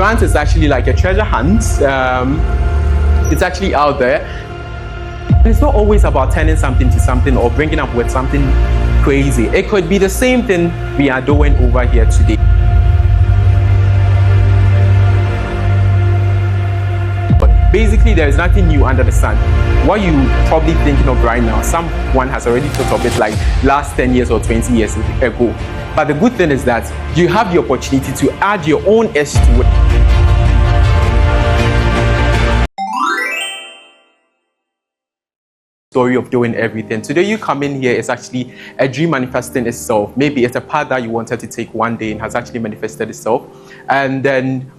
grant is actually like a treasure hunt. It's actually out there. And it's not always about turning something to something or bringing up with something crazy. It could be the same thing we are doing over here today. But basically, there is nothing new under the sun. What you probably thinking of right now, someone has already thought of it like last 10 years or 20 years ago. But the good thing is that you have the opportunity to add your own edge to it. Story of doing everything. Today you come in here is actually a dream manifesting itself. Maybe it's a path that you wanted to take one day and has actually manifested itself. And then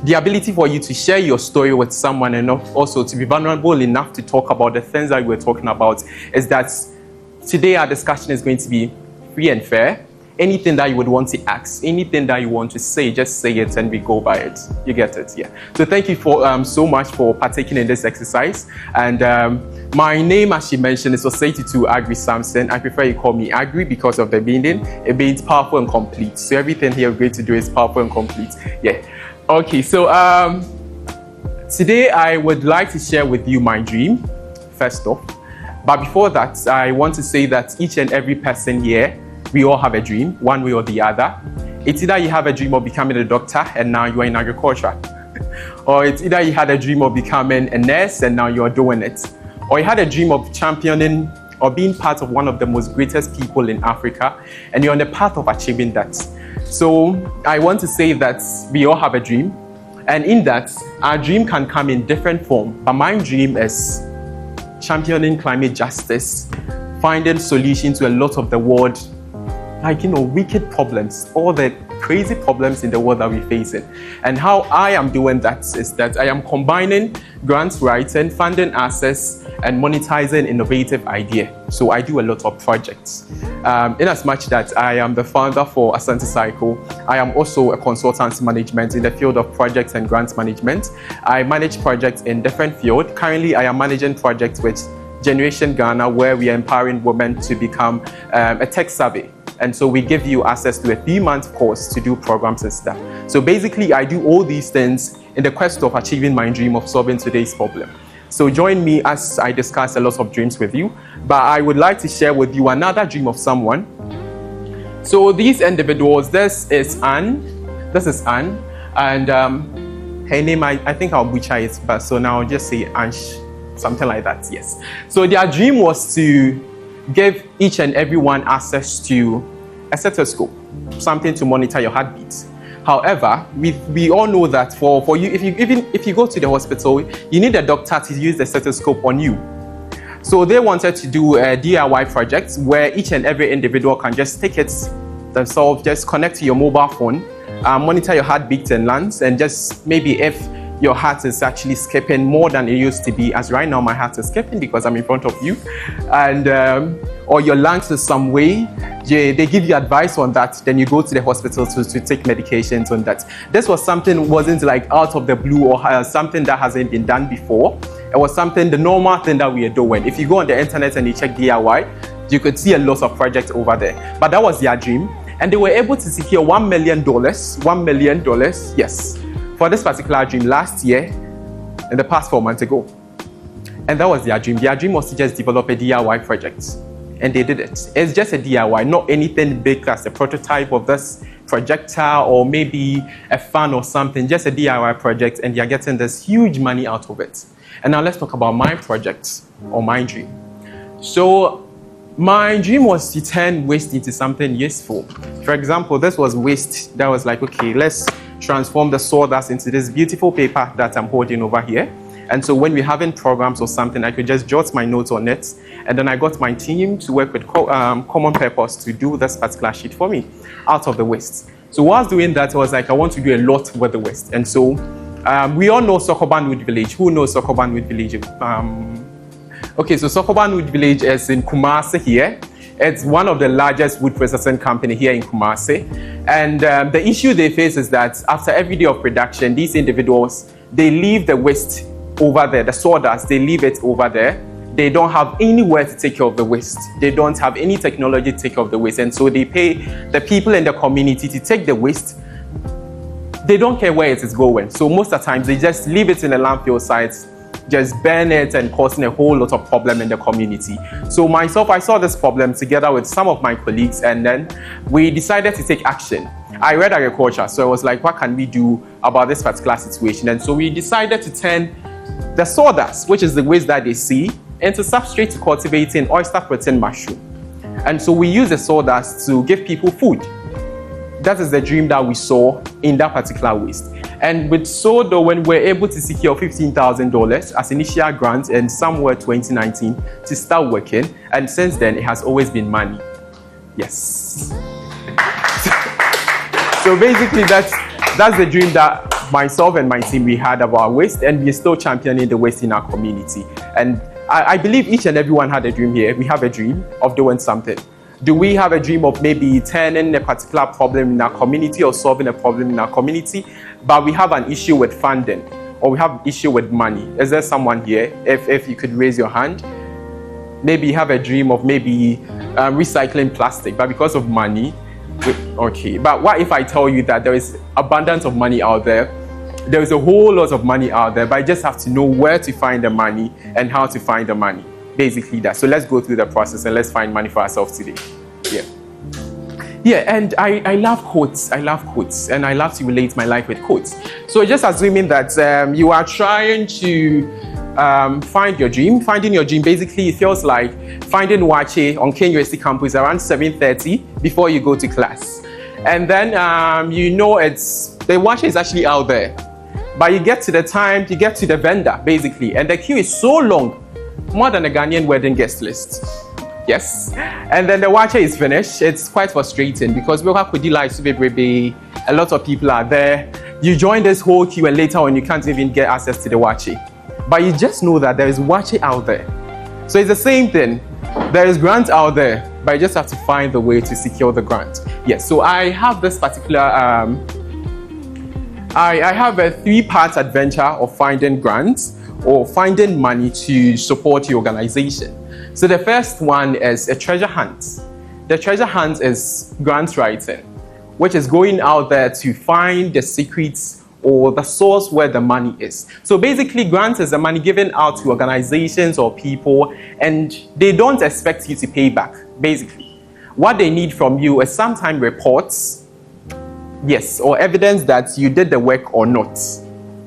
the ability for you to share your story with someone and also to be vulnerable enough to talk about the things that we're talking about is that today our discussion is going to be free and fair. Anything that you would want to ask, anything that you want to say, just say it and we go by it. You get it? Yeah. So thank you for so much for partaking in this exercise. And my name, as she mentioned, is Osie Tutu Aggrey Sampson. I prefer you call me Aggrey because of the meaning. It means powerful and complete. So everything here we're going to do is powerful and complete. Yeah. Okay. So today I would like to share with you my dream, first off. But before that, I want to say that each and every person here, we all have a dream, one way or the other. It's either you have a dream of becoming a doctor and now you are in agriculture. Or it's either you had a dream of becoming a nurse and now you are doing it. Or you had a dream of championing or being part of one of the most greatest people in Africa and you're on the path of achieving that. So I want to say that we all have a dream. And in that, our dream can come in different forms. But my dream is championing climate justice, finding solutions to a lot of the world wicked problems, all the crazy problems in the world that we're facing. And how I am doing that is that I am combining grant writing, funding access, and monetizing innovative idea. So I do a lot of projects. In as much that I am the founder for Asante Cycle, I am also a consultancy management in the field of projects and grant management. I manage projects in different fields. Currently, I am managing projects with Generation Ghana, where we are empowering women to become a tech savvy. And so we give you access to a 3-month course to do programs and stuff. So basically, I do all these things in the quest of achieving my dream of solving today's problem. So join me as I discuss a lot of dreams with you. But I would like to share with you another dream of someone. So these individuals, this is Anne. And her name, I think I'll butcher it, but so now I'll just say Ansh, something like that, yes. So their dream was to give each and everyone access to a stethoscope, something to monitor your heartbeat. However, we all know that for you, if you go to the hospital, you need a doctor to use the stethoscope on you. So they wanted to do a DIY project where each and every individual can just take it themselves, just connect to your mobile phone, monitor your heartbeat and lungs, and just maybe if your heart is actually skipping more than it used to be, as right now my heart is skipping because I'm in front of you, and or your lungs is some way, they give you advice on that, then you go to the hospital to take medications on that. This was something wasn't like out of the blue or something that hasn't been done before. It was something, the normal thing that we are doing. If you go on the internet and you check DIY, you could see a lot of projects over there. But that was their dream. And they were able to secure $1 million, yes, for this particular dream last year, in the past 4 months ago. And that was their dream. Their dream was to just develop a DIY project. And they did it. It's just a DIY, not anything big as a prototype of this projector or maybe a fan or something, just a DIY project, and they're getting this huge money out of it. And now let's talk about my project or my dream. So my dream was to turn waste into something useful. For example, this was waste that was like, okay, let's transform the sawdust into this beautiful paper that I'm holding over here. And so when we're having programs or something, I could just jot my notes on it. And then I got my team to work with Common Purpose to do this particular sheet for me out of the waste. So whilst doing that, I was like, I want to do a lot with the waste. And so we all know Sokobanwood Village. Who knows Sokobanwood Village? Okay, so Sokobanwood Village is in Kumasi here. It's one of the largest wood processing company here in Kumasi. And the issue they face is that after every day of production, these individuals, they leave the waste over there, the sawdust, they leave it over there. They don't have anywhere to take care of the waste. They don't have any technology to take care of the waste. And so they pay the people in the community to take the waste, they don't care where it is going. So most of the times they just leave it in a landfill site, just burn it and causing a whole lot of problem in the community. So myself, I saw this problem together with some of my colleagues, and then we decided to take action. I read agriculture, so I was like, what can we do about this particular situation? And so we decided to turn the sawdust, which is the waste that they see, into substrate to cultivating oyster protein mushroom. And so we use the sawdust to give people food. That is the dream that we saw in that particular waste. And with Sodo, when we're able to secure $15,000 as initial grant in somewhere 2019 to start working, and since then it has always been money. Yes. So basically that's the dream that myself and my team we had about waste, and we're still championing the waste in our community. And I believe each and everyone had a dream here. We have a dream of doing something. Do we have a dream of maybe turning a particular problem in our community or solving a problem in our community, but we have an issue with funding or we have an issue with money? Is there someone here? If you could raise your hand. Maybe you have a dream of maybe recycling plastic, but because of money, okay. But what if I tell you that there is abundance of money out there? There is a whole lot of money out there, but I just have to know where to find the money and how to find the money. Basically that. So let's go through the process and let's find money for ourselves today. Yeah, and I love quotes. I love quotes, and I love to relate my life with quotes. So just assuming that you are trying to find your dream. Finding your dream, basically it feels like finding Wache on Kenya University campus around 7:30 before you go to class. And then the Wache is actually out there. But you get to the vendor, basically, and the queue is so long, more than a Ghanaian wedding guest list. Yes. And then the Wache is finished. It's quite frustrating because a lot of people are there. You join this whole queue and later on you can't even get access to the Wache. But you just know that there is Wache out there. So it's the same thing. There is grant out there, but you just have to find the way to secure the grant. Yes, so I have this particular, I have a 3-part adventure of finding grants or finding money to support your organization. So the first one is a treasure hunt. The treasure hunt is grant writing, which is going out there to find the secrets or the source where the money is. So basically, grants is the money given out to organizations or people, and they don't expect you to pay back, basically. What they need from you is sometimes reports, yes, or evidence that you did the work or not,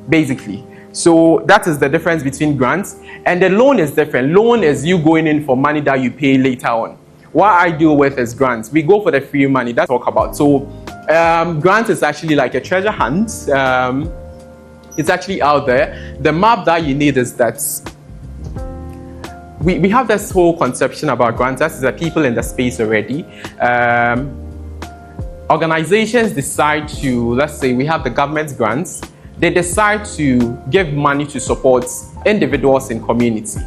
basically. So that is the difference between grants. And the loan is different. Loan is you going in for money that you pay later on. What I deal with is grants. We go for the free money. That's what I talk about. So grant is actually like a treasure hunt. It's actually out there. The map that you need is that we have this whole conception about grants. That is the people in the space already. Organizations decide to, let's say we have the government's grants. They decide to give money to support individuals in community.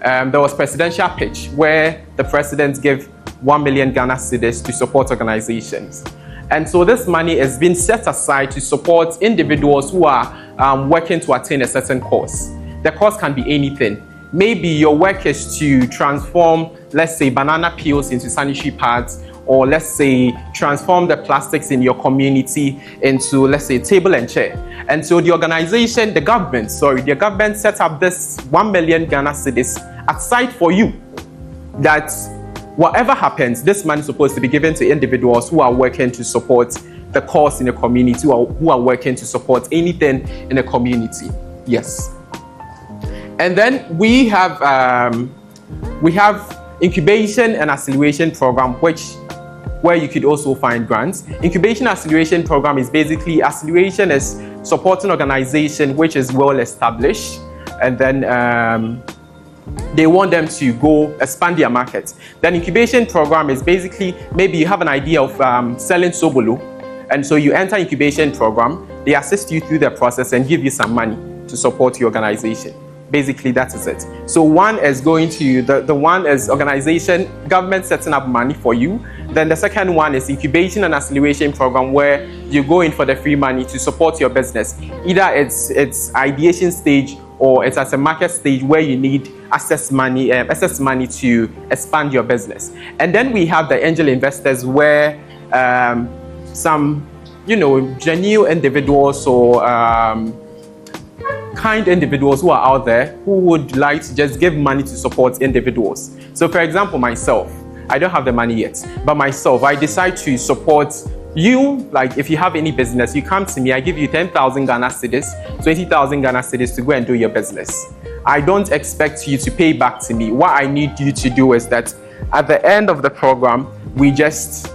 There was presidential pitch where the president gave 1 million Ghana cedis to support organizations. And so this money is being set aside to support individuals who are working to attain a certain cause. The cause can be anything. Maybe your work is to transform, let's say, banana peels into sanitary pads, or let's say transform the plastics in your community into, let's say, table and chair. And so the organization, the government set up this 1 million Ghana cedis aside for you, that whatever happens, this money is supposed to be given to individuals who are working to support the cause in the community, who are working to support anything in the community. Yes. And then we have incubation and acceleration program, where you could also find grants. Incubation acceleration program is basically, acceleration is supporting organization which is well established, and then they want them to go expand their market. Then incubation program is basically, maybe you have an idea of selling Sobolo, and so you enter incubation program, they assist you through the process and give you some money to support your organization. Basically, that is it. So one is going to, the one is organization, government setting up money for you. Then the second one is incubation and acceleration program, where you go in for the free money to support your business. Either it's ideation stage or it's at a market stage where you need access money to expand your business. And then we have the angel investors, where some genuine individuals or kind individuals who are out there who would like to just give money to support individuals. So for example, myself, I don't have the money yet, but myself, I decide to support you. Like if you have any business, you come to me, I give you 10,000 Ghana cedis, 20,000 Ghana cedis to go and do your business. I don't expect you to pay back to me. What I need you to do is that at the end of the program, we just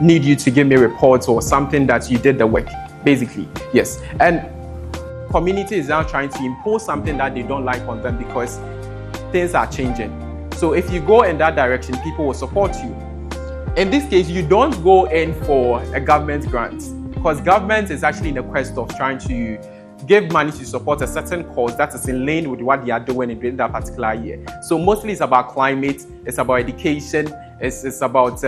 need you to give me reports or something that you did the work, basically. Yes. And community is now trying to impose something that they don't like on them because things are changing. So if you go in that direction, people will support you. In this case, you don't go in for a government grant because government is actually in the quest of trying to give money to support a certain cause that is in line with what they are doing in that particular year. So mostly it's about climate, it's about education, it's about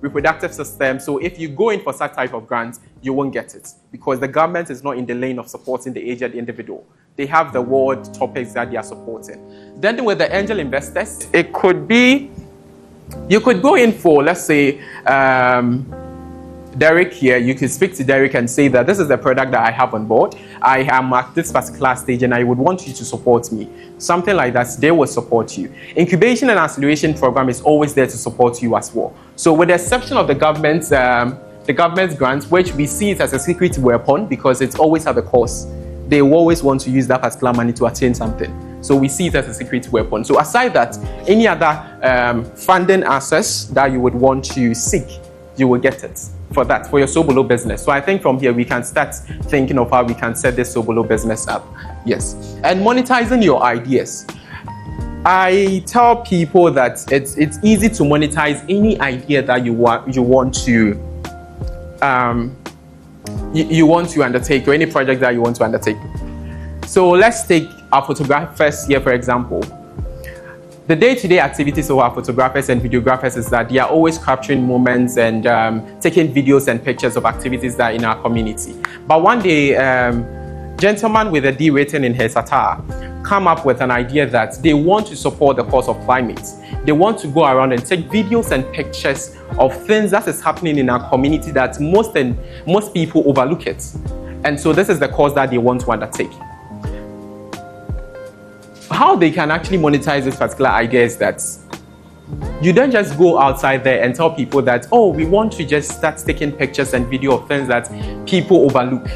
reproductive system. So if you go in for such type of grants, you won't get it because the government is not in the lane of supporting the aged individual. They have the world topics that they are supporting. Then with the angel investors, it could be, you could go in for, let's say, Derek here. You could speak to Derek and say that this is the product that I have on board. I am at this particular stage and I would want you to support me. Something like that, they will support you. Incubation and acceleration program is always there to support you as well. So with the exception of the government's grants, which we see it as a secret weapon because it's always at the cost. They will always want to use that particular money to attain something. So we see it as a secret weapon. So aside that, any other funding access that you would want to seek, you will get it for that, for your Sobolo business. So I think from here, we can start thinking of how we can set this Sobolo business up. Yes. And monetizing your ideas. I tell people that it's easy to monetize any idea that you want to undertake, or any project that you want to undertake. So let's take our photographers here, for example. The day-to-day activities of our photographers and videographers is that they are always capturing moments and taking videos and pictures of activities that are in our community. But one day, gentleman with a D written in his attire come up with an idea that they want to support the cause of climate. They want to go around and take videos and pictures of things that is happening in our community that most people overlook it. And so this is the cause that they want to undertake. How they can actually monetize this particular idea is that you don't just go outside there and tell people that, oh, we want to just start taking pictures and video of things that people overlook.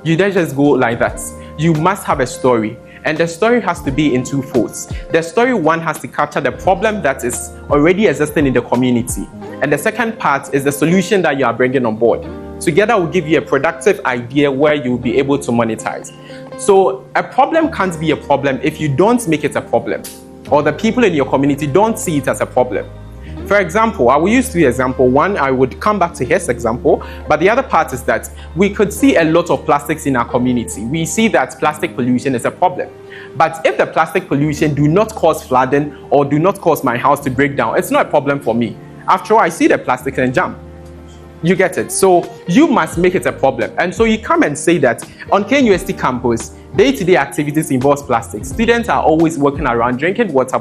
You don't just go like that. You must have a story. And the story has to be in two folds. The story one has to capture the problem that is already existing in the community. And the second part is the solution that you are bringing on board. Together will give you a productive idea where you'll be able to monetize. So a problem can't be a problem if you don't make it a problem, or the people in your community don't see it as a problem. For example, I will use three examples. One, I would come back to his example, but the other part is that we could see a lot of plastics in our community. We see that plastic pollution is a problem. But if the plastic pollution do not cause flooding or do not cause my house to break down, it's not a problem for me. After all, I see the plastics and jump. You get it? So you must make it a problem. And so you come and say that on KNUST campus, day-to-day activities involves plastic. Students are always walking around, drinking water,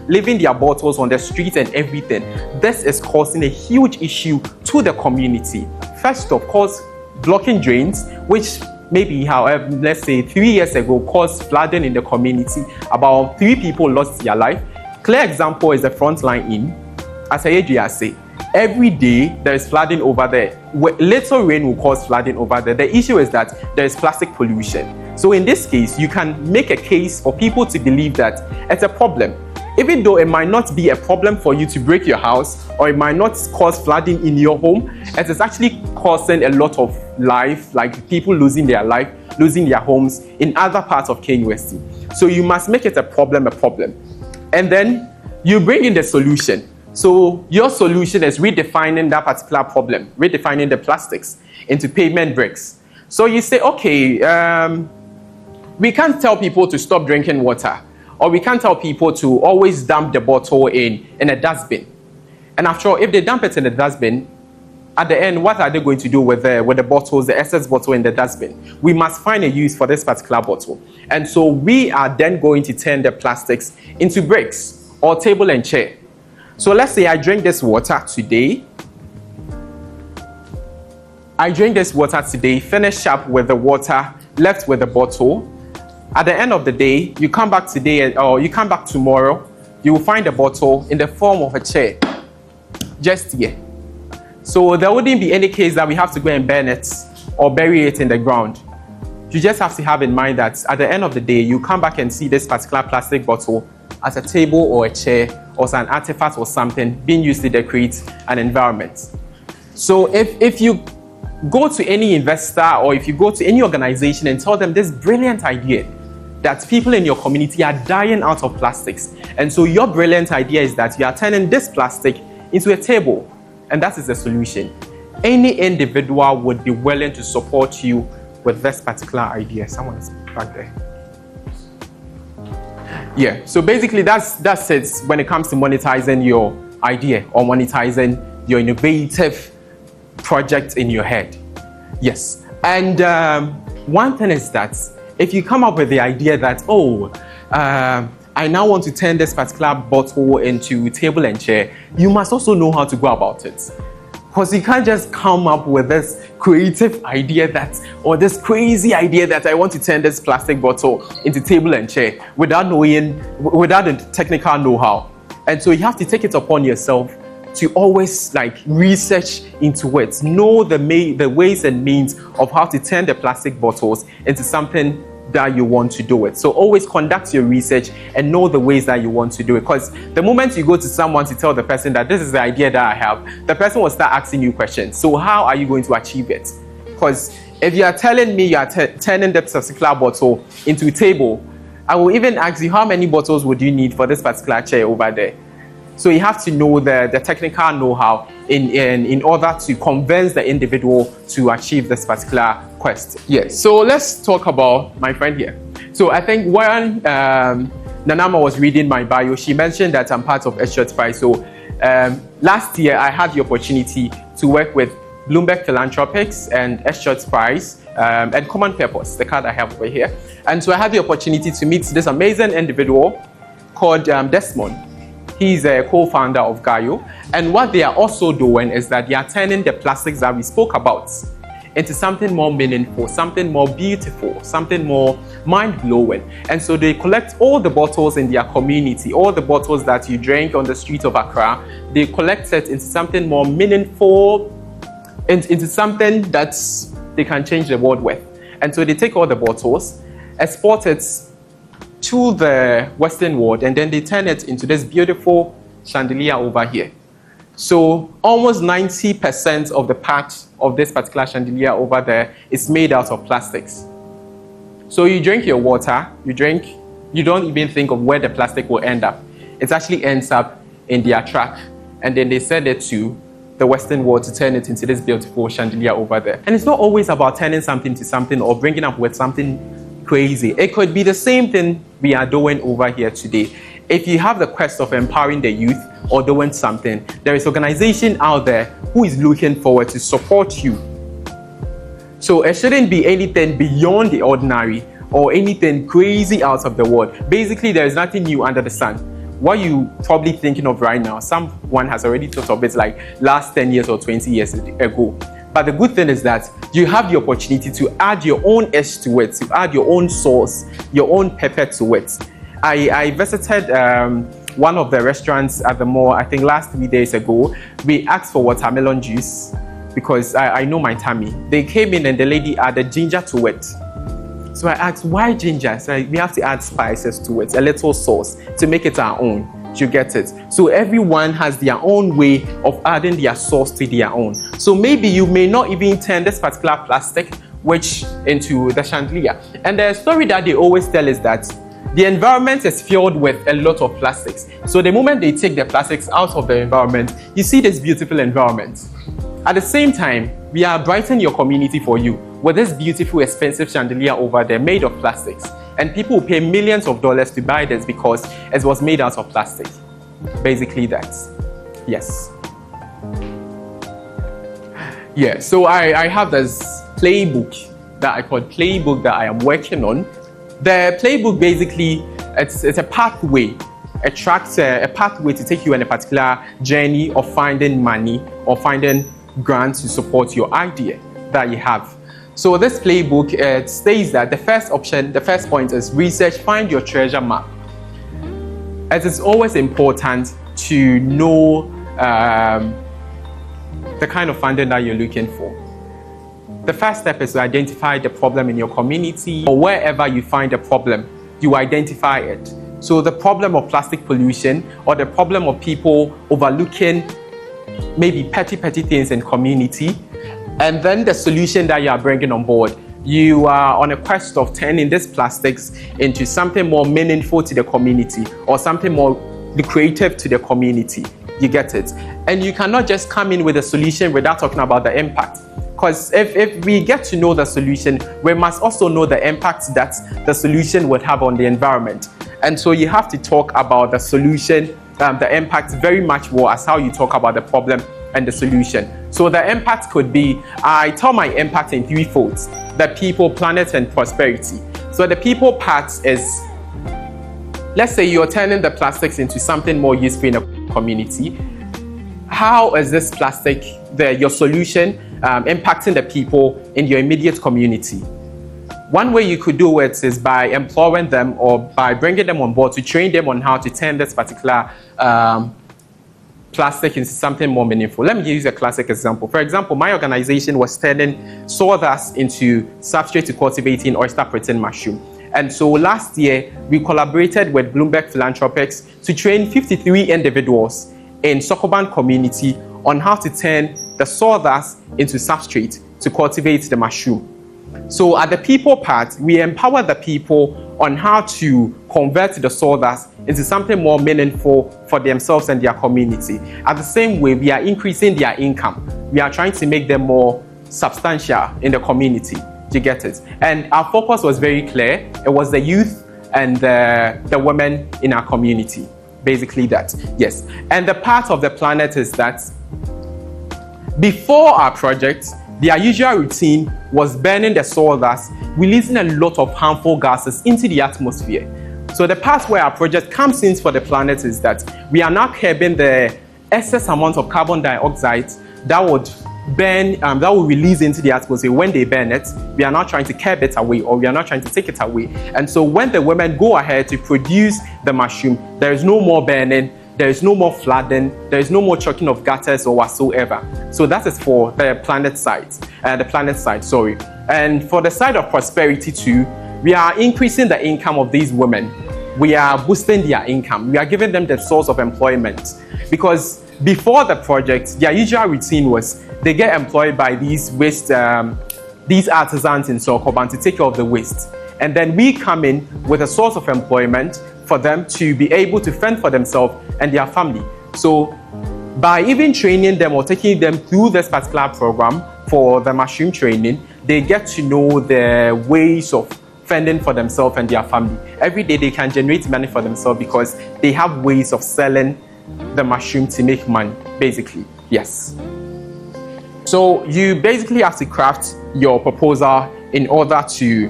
leaving their bottles on the street and everything. This is causing a huge issue to the community. First, of course, blocking drains, which maybe, however, let's say 3 years ago, caused flooding in the community. About 3 people lost their life. Clear example is the Frontline Inn. As I say, every day there is flooding over there. Little rain will cause flooding over there. The issue is that there is plastic pollution. So in this case, you can make a case for people to believe that it's a problem. Even though it might not be a problem for you to break your house, or it might not cause flooding in your home, it is actually causing a lot of life, like people losing their life, losing their homes in other parts of KNUST. So you must make it a problem. And then you bring in the solution. So your solution is redefining that particular problem, redefining the plastics into pavement bricks. So you say, okay, we can't tell people to stop drinking water, or we can't tell people to always dump the bottle in a dustbin. And after all, if they dump it in the dustbin, at the end, what are they going to do with the bottles, the excess bottle in the dustbin? We must find a use for this particular bottle. And so we are then going to turn the plastics into bricks or table and chair. So let's say I drink this water today. I drink this water today, finish up with the water, left with the bottle. At the end of the day, you come back today or you come back tomorrow, you will find a bottle in the form of a chair, just here. So there wouldn't be any case that we have to go and burn it or bury it in the ground. You just have to have in mind that at the end of the day, you come back and see this particular plastic bottle as a table or a chair or as an artifact or something being used to decorate an environment. So if you go to any investor or if you go to any organization and tell them this brilliant idea that people in your community are dying out of plastics, and so your brilliant idea is that you are turning this plastic into a table, and that is the solution. Any individual would be willing to support you with this particular idea. Someone is back there. Yeah, so basically that's it when it comes to monetizing your idea or monetizing your innovative project in your head. Yes, and one thing is that if you come up with the idea that, I now want to turn this particular bottle into table and chair, you must also know how to go about it. Because you can't just come up with this creative idea or this crazy idea that I want to turn this plastic bottle into table and chair without the technical know-how. And so you have to take it upon yourself to always research into it, know the ways and means of how to turn the plastic bottles into something that you want to do it. So always conduct your research and know the ways that you want to do it. Because the moment you go to someone to tell the person that this is the idea that I have, the person will start asking you questions. So how are you going to achieve it? Because if you are telling me you are turning this particular bottle into a table, I will even ask you how many bottles would you need for this particular chair over there. So you have to know the technical know-how in order to convince the individual to achieve this particular quest. Yes, so let's talk about my friend here. So I think when Nanama was reading my bio, she mentioned that I'm part of S-Short Prize. So last year I had the opportunity to work with Bloomberg Philanthropics and S-Short Prize and Common Purpose, the card I have over here. And so I had the opportunity to meet this amazing individual called Desmond. He's a co-founder of Gaio, and what they are also doing is that they are turning the plastics that we spoke about into something more meaningful, something more beautiful, something more mind-blowing. And so they collect all the bottles in their community, all the bottles that you drink on the streets of Accra, they collect it into something more meaningful, into something that they can change the world with. And so they take all the bottles, export it to the Western world, and then they turn it into this beautiful chandelier over here. So almost 90% of the part of this particular chandelier over there is made out of plastics. So you drink your water, you don't even think of where the plastic will end up. It actually ends up in their truck, and then they send it to the Western world to turn it into this beautiful chandelier over there. And it's not always about turning something to something or bringing up with something crazy. It could be the same thing we are doing over here today. If you have the quest of empowering the youth or doing something, there is an organization out there who is looking forward to support you. So it shouldn't be anything beyond the ordinary or anything crazy out of the world. Basically, there is nothing new under the sun. What you probably thinking of right now, someone has already thought of it last 10 years or 20 years ago. But the good thing is that you have the opportunity to add your own edge to it, to add your own sauce, your own pepper to it. I visited one of the restaurants at the mall, I think last 3 days ago. We asked for watermelon juice because I know my tummy. They came in and the lady added ginger to it. So I asked, why ginger? So we have to add spices to it, a little sauce to make it our own. You get it? So everyone has their own way of adding their sauce to their own. So maybe you may not even turn this particular plastic into the chandelier. And the story that they always tell is that the environment is filled with a lot of plastics. So the moment they take the plastics out of the environment, you see this beautiful environment. At the same time, we are brightening your community for you with this beautiful, expensive chandelier over there made of plastics. And people will pay millions of dollars to buy this because it was made out of plastic. Basically that. Yes. Yeah, so I have this playbook that I call playbook that I am working on. The playbook basically, it's a pathway. A pathway to take you on a particular journey of finding money or finding grants to support your idea. that you have. So this playbook, it states that the first point is research, find your treasure map. It is always important to know the kind of funding that you're looking for. The first step is to identify the problem in your community, or wherever you find a problem, you identify it. So the problem of plastic pollution, or the problem of people overlooking maybe petty things in community, and then the solution that you are bringing on board. You are on a quest of turning these plastics into something more meaningful to the community, or something more creative to the community. You get it? And you cannot just come in with a solution without talking about the impact. Because if we get to know the solution, we must also know the impact that the solution would have on the environment. And so you have to talk about the solution, the impact very much more as how you talk about the problem and the solution. So the impact could be, I tell my impact in 3 folds: the people, planet, and prosperity. So the people part is, let's say you're turning the plastics into something more useful in a community. How is this plastic, your solution, impacting the people in your immediate community? One way you could do it is by employing them, or by bringing them on board to train them on how to turn this particular plastic into something more meaningful. Let me use a classic example. For example, my organization was turning sawdust into substrate to cultivating oyster protein mushroom. And so last year, we collaborated with Bloomberg Philanthropics to train 53 individuals in Sokoban community on how to turn the sawdust into substrate to cultivate the mushroom. So at the people part, we empower the people on how to convert the sawdust into something more meaningful for themselves and their community. At the same way, we are increasing their income. We are trying to make them more substantial in the community. You get it? And our focus was very clear. It was the youth and the women in our community. Basically that, yes. And the part of the planet is that before our project, their usual routine was burning the sawdust, releasing a lot of harmful gases into the atmosphere. So the part where our project comes in for the planet is that we are now curbing the excess amount of carbon dioxide that would burn, that will release into the atmosphere when they burn it. We are not trying to curb it away, or we are not trying to take it away. And so when the women go ahead to produce the mushroom, there is no more burning, there is no more flooding, there is no more choking of gutters or whatsoever. So that is for the planet side, sorry. And for the side of prosperity too, we are increasing the income of these women. We are boosting their income. We are giving them the source of employment. Because before the project, their usual routine was they get employed by these waste, these artisans in Sokoban to take care of the waste. And then we come in with a source of employment for them to be able to fend for themselves and their family. So by even training them or taking them through this particular program for the mushroom training, they get to know the ways of fending for themselves and their family. Every day they can generate money for themselves because they have ways of selling the mushroom to make money, basically. Yes. So you basically have to craft your proposal in order to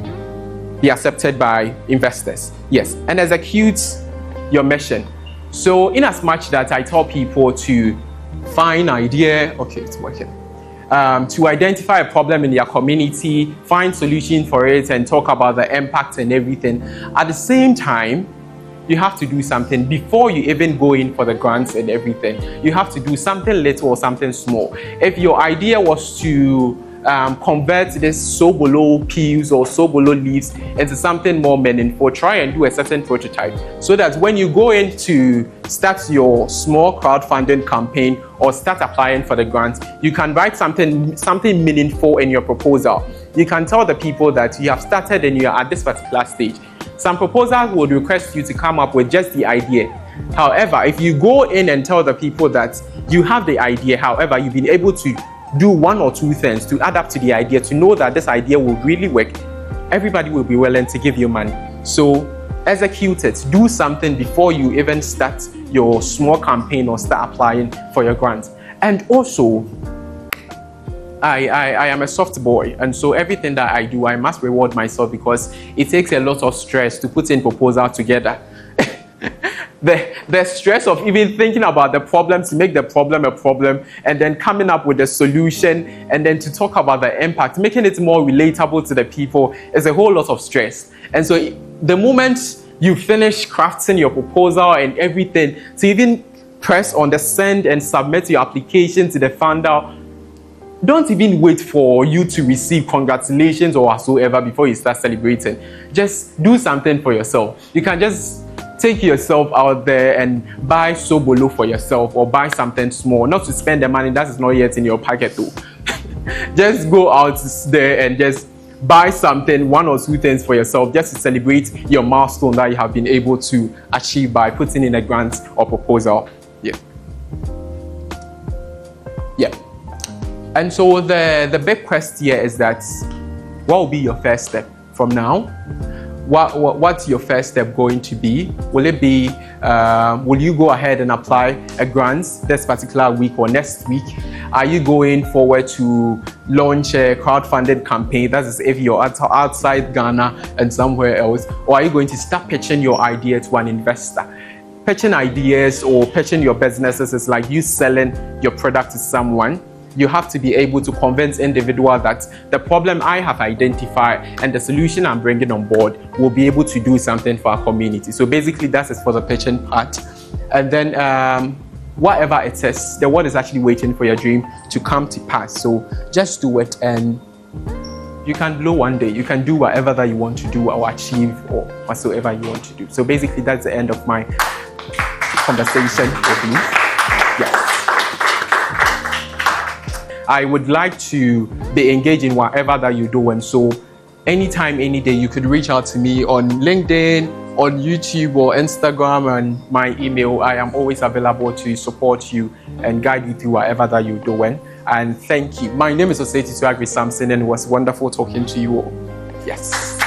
be accepted by investors. Yes, and execute your mission. So in as much that I tell people to find idea, okay, it's working. To identify a problem in their community, find solution for it, and talk about the impact and everything. At the same time, you have to do something before you even go in for the grants and everything. You have to do something little or something small. If your idea was to convert this sobolo peels or sobolo leaves into something more meaningful, try and do a certain prototype so that when you go in to start your small crowdfunding campaign or start applying for the grant, you can write something meaningful in your proposal. You can tell the people that you have started and you are at this particular stage. Some proposals would request you to come up with just the idea. However, if you go in and tell the people that you have the idea, however, you've been able to do 1 or 2 things to add up to the idea, to know that this idea will really work, everybody will be willing to give you money. So execute it. Do something before you even start your small campaign or start applying for your grant. And also, I am a soft boy, and so everything that I do, I must reward myself because it takes a lot of stress to put in proposal together. the stress of even thinking about the problem to make the problem a problem, and then coming up with a solution, and then to talk about the impact, making it more relatable to the people, is a whole lot of stress. And so the moment you finish crafting your proposal and everything, to even press on the send and submit your application to the funder, don't even wait for you to receive congratulations or whatsoever before you start celebrating. Just do something for yourself. You can just take yourself out there and buy Sobolo for yourself, or buy something small, not to spend the money that is not yet in your pocket though. Just go out there and just buy something, one or two things for yourself, just to celebrate your milestone that you have been able to achieve by putting in a grant or proposal. Yeah. And so the big question here is that, what will be your first step from now? What's your first step going to be? Will it be, will you go ahead and apply a grant this particular week or next week? Are you going forward to launch a crowdfunded campaign? That is if you're outside Ghana and somewhere else. Or are you going to start pitching your idea to an investor? Pitching ideas or pitching your businesses is like you selling your product to someone. You have to be able to convince individuals that the problem I have identified and the solution I'm bringing on board will be able to do something for our community. So basically, that is for the pitching part. And then whatever it is, the world is actually waiting for your dream to come to pass. So just do it, and you can blow one day. You can do whatever that you want to do or achieve or whatsoever you want to do. So basically, that's the end of my conversation with you. Yes. I would like to be engaged in whatever that you do, and so anytime, any day, you could reach out to me on LinkedIn, on YouTube or Instagram, and my email. I am always available to support you and guide you through whatever that you're doing. And thank you. My name is Osie Tutu Aggrey Sampson, and it was wonderful talking to you all. Yes.